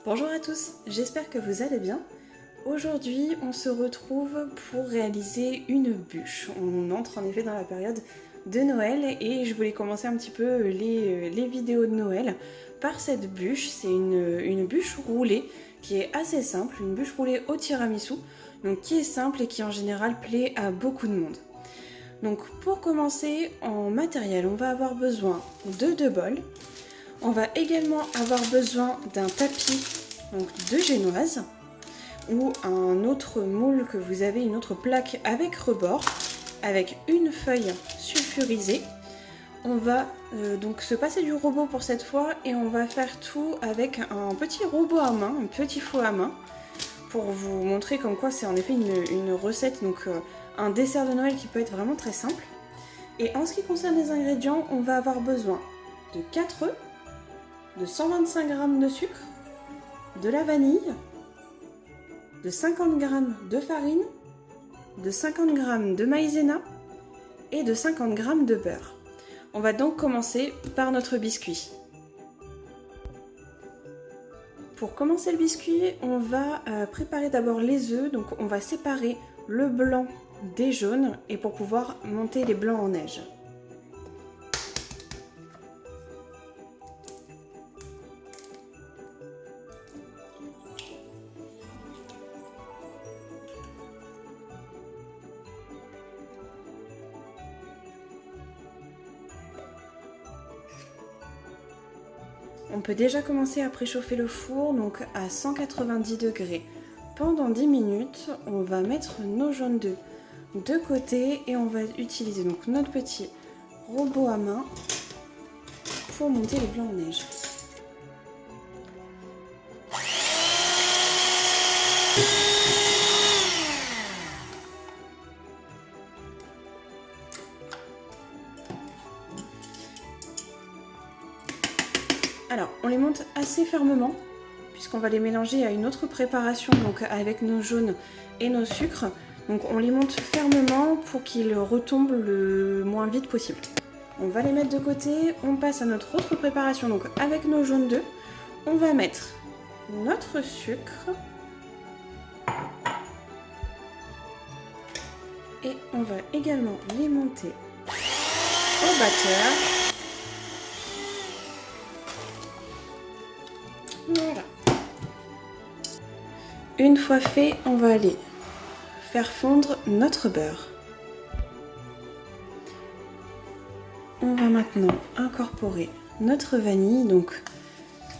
Bonjour à tous, j'espère que vous allez bien. Aujourd'hui, on se retrouve pour réaliser une bûche. On entre en effet dans la période de Noël et je voulais commencer un petit peu les vidéos de Noël par cette bûche. C'est une bûche roulée qui est assez simple, une bûche roulée au tiramisu, donc qui est simple et qui en général plaît à beaucoup de monde. Donc pour commencer, en matériel, on va avoir besoin de 2 bols. On va également avoir besoin d'un tapis donc de génoise ou un autre moule que vous avez, une autre plaque avec rebord, avec une feuille sulfurisée. On va donc se passer du robot pour cette fois et on va faire tout avec un petit robot à main, un petit four à main, pour vous montrer comme quoi c'est en effet une recette, donc un dessert de Noël qui peut être vraiment très simple. Et en ce qui concerne les ingrédients, on va avoir besoin de 4 œufs, de 125 g de sucre, de la vanille, de 50 g de farine, de 50 g de maïzena et de 50 g de beurre. On va donc commencer par notre biscuit. Pour commencer le biscuit, on va préparer d'abord les œufs, donc on va séparer le blanc des jaunes et pour pouvoir monter les blancs en neige. On peut déjà commencer à préchauffer le four donc à 190 degrés. Pendant 10 minutes, on va mettre nos jaunes d'œufs de côté et on va utiliser donc notre petit robot à main pour monter les blancs en neige. Alors, on les monte assez fermement, puisqu'on va les mélanger à une autre préparation, donc avec nos jaunes et nos sucres. Donc on les monte fermement pour qu'ils retombent le moins vite possible. On va les mettre de côté, on passe à notre autre préparation, donc avec nos jaunes d'œufs. On va mettre notre sucre. Et on va également les monter au batteur. Voilà. Une fois fait, on va aller faire fondre notre beurre. On va maintenant incorporer notre vanille. Donc,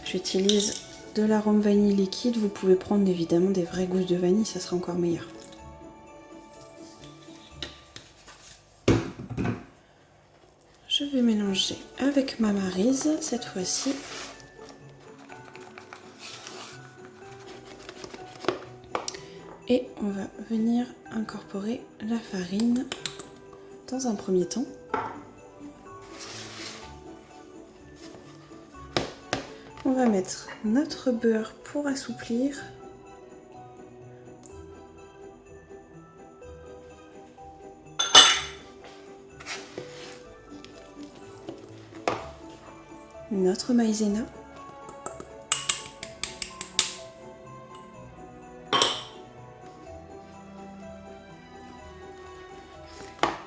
j'utilise de l'arôme vanille liquide. Vous pouvez prendre évidemment des vraies gousses de vanille, ça sera encore meilleur. Je vais mélanger avec ma maryse cette fois-ci. Et on va venir incorporer la farine dans un premier temps. On va mettre notre beurre pour assouplir. Notre maïzena.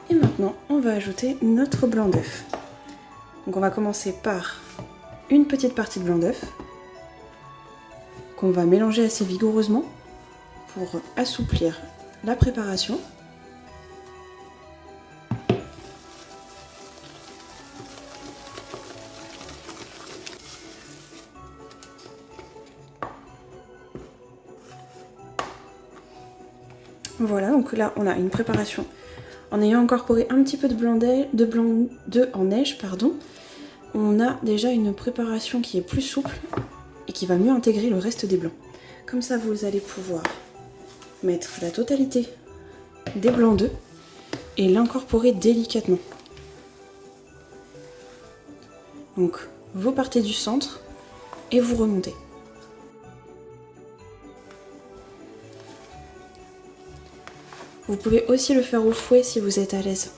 Et maintenant, on va ajouter notre blanc d'œuf. Donc on va commencer par une petite partie de blanc d'œuf qu'on va mélanger assez vigoureusement pour assouplir la préparation. Voilà, donc là on a une préparation. En ayant incorporé un petit peu de blanc d'œuf en neige, on a déjà une préparation qui est plus souple et qui va mieux intégrer le reste des blancs. Comme ça, vous allez pouvoir mettre la totalité des blancs d'œufs et l'incorporer délicatement. Donc, vous partez du centre et vous remontez. Vous pouvez aussi le faire au fouet si vous êtes à l'aise.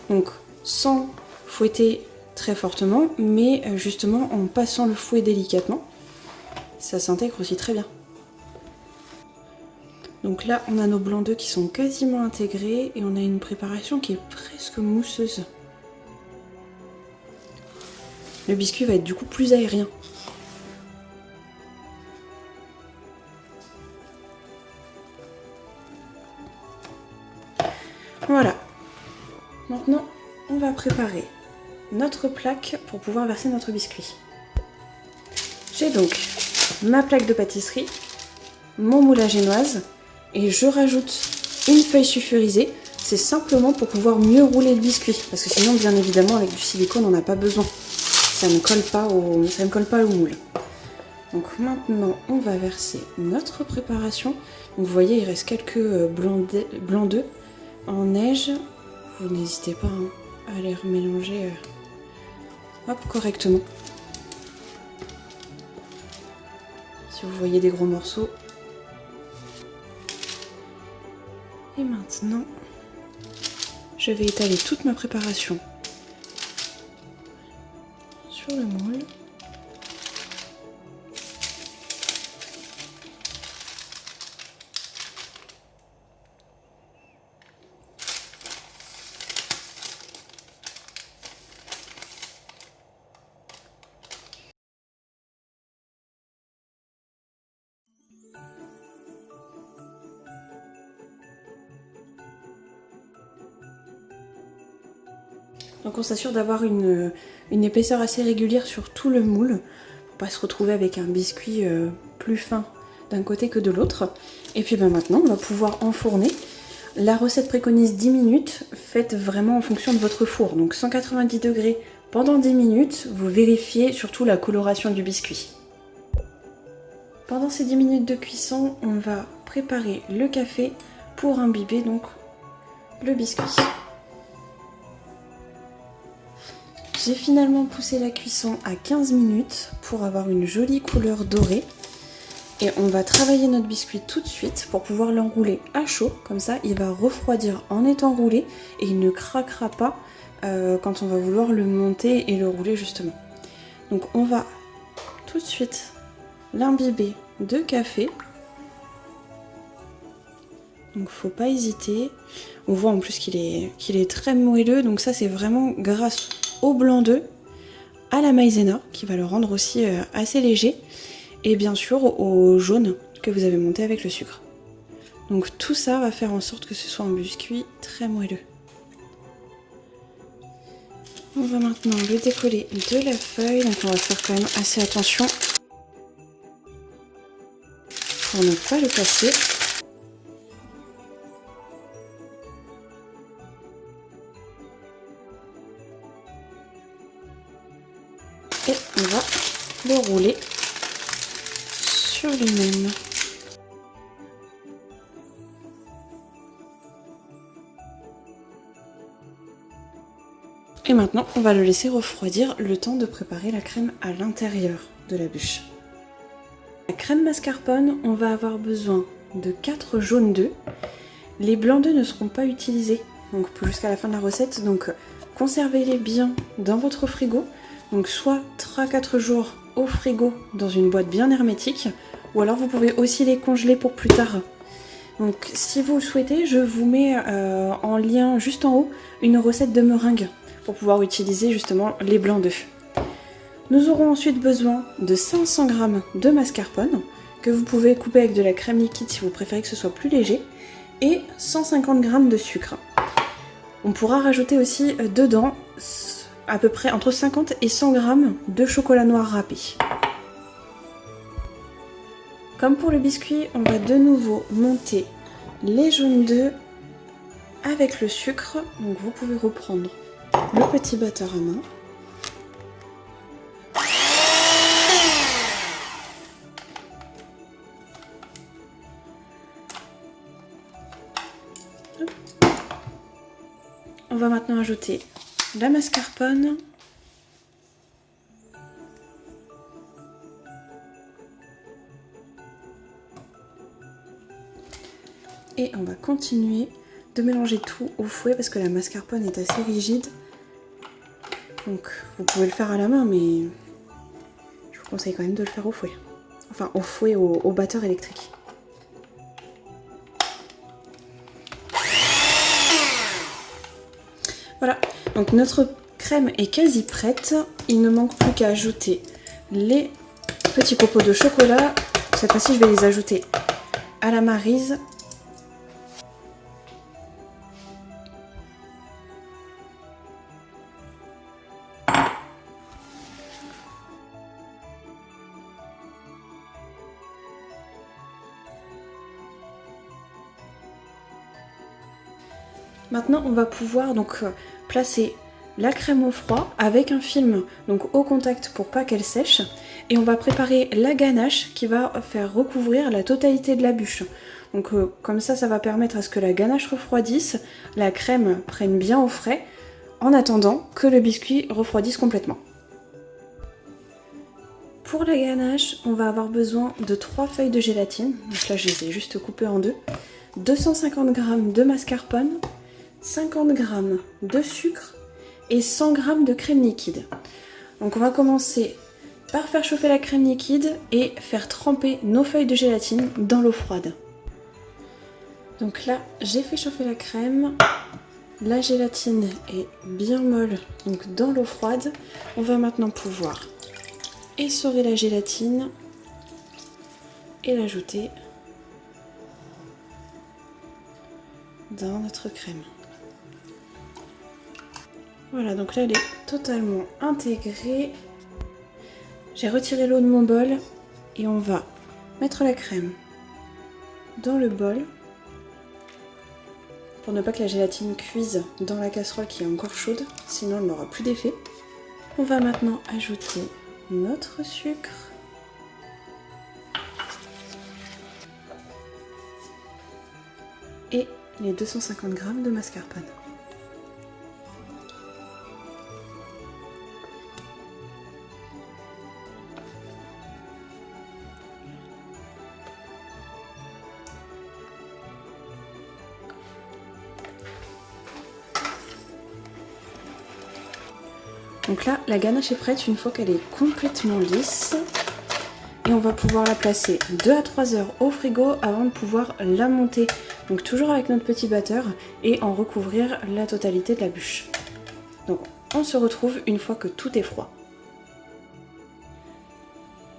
Donc sans fouetter très fortement, mais justement en passant le fouet délicatement ça s'intègre aussi très bien. Donc là, on a nos blancs d'œufs qui sont quasiment intégrés et on a une préparation qui est presque mousseuse. Le biscuit va être du coup plus aérien. Voilà. Maintenant, on va préparer notre plaque pour pouvoir verser notre biscuit. J'ai donc ma plaque de pâtisserie, mon moule à génoise et je rajoute une feuille sulfurisée. C'est simplement pour pouvoir mieux rouler le biscuit parce que sinon, bien évidemment, avec du silicone, on n'a pas besoin. Ça ne colle pas au moule. Donc maintenant, on va verser notre préparation. Donc vous voyez, il reste quelques blancs d'œufs en neige. Vous n'hésitez pas à les remélanger correctement. Si vous voyez des gros morceaux. Et maintenant, je vais étaler toute ma préparation sur le moule. Donc on s'assure d'avoir une épaisseur assez régulière sur tout le moule pour pas se retrouver avec un biscuit plus fin d'un côté que de l'autre. Et puis maintenant on va pouvoir enfourner. La recette préconise 10 minutes, faites vraiment en fonction de votre four. Donc 190 degrés pendant 10 minutes, vous vérifiez surtout la coloration du biscuit. Pendant ces 10 minutes de cuisson, on va préparer le café pour imbiber donc le biscuit. J'ai finalement poussé la cuisson à 15 minutes pour avoir une jolie couleur dorée. Et on va travailler notre biscuit tout de suite pour pouvoir l'enrouler à chaud. Comme ça, il va refroidir en étant roulé et il ne craquera pas quand on va vouloir le monter et le rouler justement. Donc on va tout de suite l'imbiber de café. Donc faut pas hésiter. On voit en plus qu'il est très moelleux. Donc ça c'est vraiment grâce au blanc d'œuf, à la maïzena qui va le rendre aussi assez léger. Et bien sûr au jaune que vous avez monté avec le sucre. Donc tout ça va faire en sorte que ce soit un biscuit très moelleux. On va maintenant le décoller de la feuille, donc on va faire quand même assez attention pour ne pas le casser. Et on va le rouler sur lui-même. Et maintenant, on va le laisser refroidir le temps de préparer la crème à l'intérieur de la bûche. La crème mascarpone, on va avoir besoin de 4 jaunes d'œufs. Les blancs d'œufs ne seront pas utilisés donc jusqu'à la fin de la recette, donc conservez-les bien dans votre frigo. Donc soit 3-4 jours au frigo dans une boîte bien hermétique, ou alors vous pouvez aussi les congeler pour plus tard. Donc si vous le souhaitez, je vous mets en lien juste en haut une recette de meringue pour pouvoir utiliser justement les blancs d'œufs. Nous aurons ensuite besoin de 500 g de mascarpone que vous pouvez couper avec de la crème liquide si vous préférez que ce soit plus léger, et 150 g de sucre. On pourra rajouter aussi dedans à peu près entre 50 et 100 g de chocolat noir râpé. Comme pour le biscuit, on va de nouveau monter les jaunes d'œufs avec le sucre. Donc vous pouvez reprendre le petit batteur à main. On va maintenant ajouter la mascarpone. Et on va continuer de mélanger tout au fouet parce que la mascarpone est assez rigide. Donc vous pouvez le faire à la main, mais je vous conseille quand même de le faire au fouet. enfin au fouet, au batteur électrique. Voilà, donc notre crème est quasi prête. Il ne manque plus qu'à ajouter les petits copeaux de chocolat. Cette fois-ci, je vais les ajouter à la maryse. Maintenant, on va pouvoir donc placer la crème au froid avec un film donc au contact pour pas qu'elle sèche, et on va préparer la ganache qui va faire recouvrir la totalité de la bûche. Donc comme ça va permettre à ce que la ganache refroidisse, la crème prenne bien au frais, en attendant que le biscuit refroidisse complètement. Pour la ganache, on va avoir besoin de 3 feuilles de gélatine, donc là je les ai juste coupées en deux, 250 g de mascarpone, 50 g de sucre et 100 g de crème liquide. Donc on va commencer par faire chauffer la crème liquide et faire tremper nos feuilles de gélatine dans l'eau froide. Donc là, j'ai fait chauffer la crème, la gélatine est bien molle donc dans l'eau froide. On va maintenant pouvoir essorer la gélatine et l'ajouter dans notre crème. Voilà, donc là elle est totalement intégrée. J'ai retiré l'eau de mon bol et on va mettre la crème dans le bol pour ne pas que la gélatine cuise dans la casserole qui est encore chaude, sinon elle n'aura plus d'effet. On va maintenant ajouter notre sucre et les 250 g de mascarpone. Donc là, la ganache est prête une fois qu'elle est complètement lisse. Et on va pouvoir la placer 2 à 3 heures au frigo avant de pouvoir la monter. Donc toujours avec notre petit batteur et en recouvrir la totalité de la bûche. Donc on se retrouve une fois que tout est froid.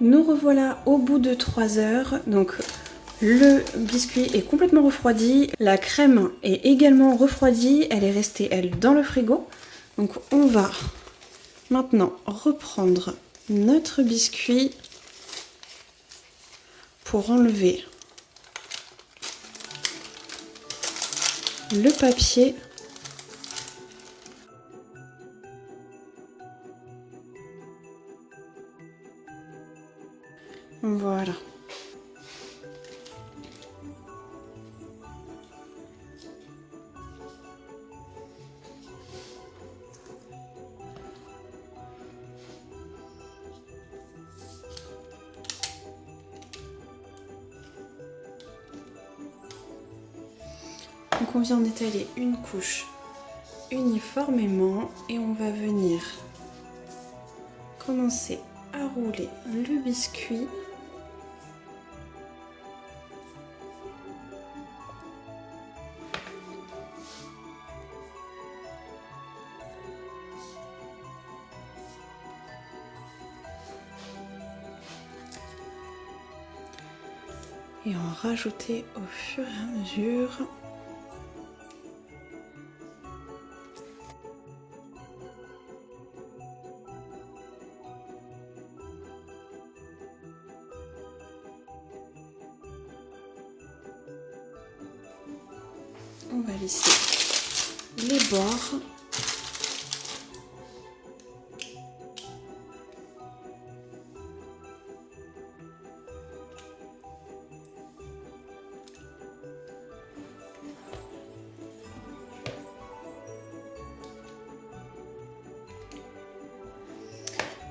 Nous revoilà au bout de 3 heures. Donc le biscuit est complètement refroidi. La crème est également refroidie. Elle est restée, elle, dans le frigo. Donc on va maintenant reprendre notre biscuit pour enlever le papier. Voilà. Donc on vient d'étaler une couche uniformément et on va venir commencer à rouler le biscuit. Et en rajouter au fur et à mesure. On va lisser les bords.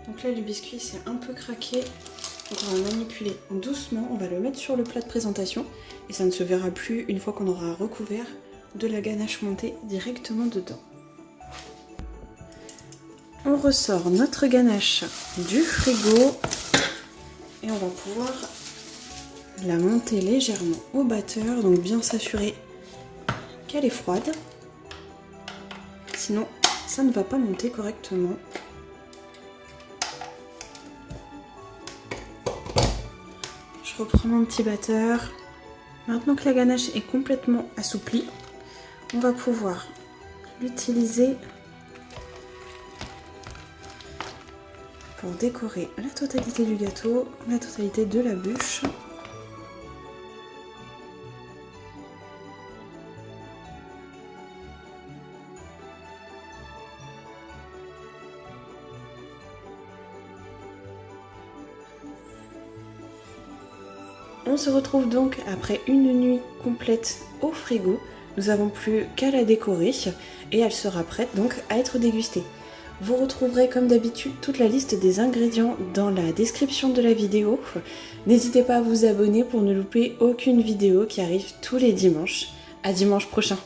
Donc là le biscuit c'est un peu craqué, donc on va manipuler doucement, on va le mettre sur le plat de présentation et ça ne se verra plus une fois qu'on aura recouvert de la ganache montée directement dedans. On ressort notre ganache du frigo Et on va pouvoir la monter légèrement au batteur, donc bien s'assurer qu'elle est froide. Sinon, ça ne va pas monter correctement. Je reprends mon petit batteur. Maintenant que la ganache est complètement assouplie, on va pouvoir l'utiliser pour décorer la totalité du gâteau, la totalité de la bûche. On se retrouve donc après une nuit complète au frigo. Nous n'avons plus qu'à la décorer et elle sera prête donc à être dégustée. Vous retrouverez comme d'habitude toute la liste des ingrédients dans la description de la vidéo. N'hésitez pas à vous abonner pour ne louper aucune vidéo qui arrive tous les dimanches. À dimanche prochain.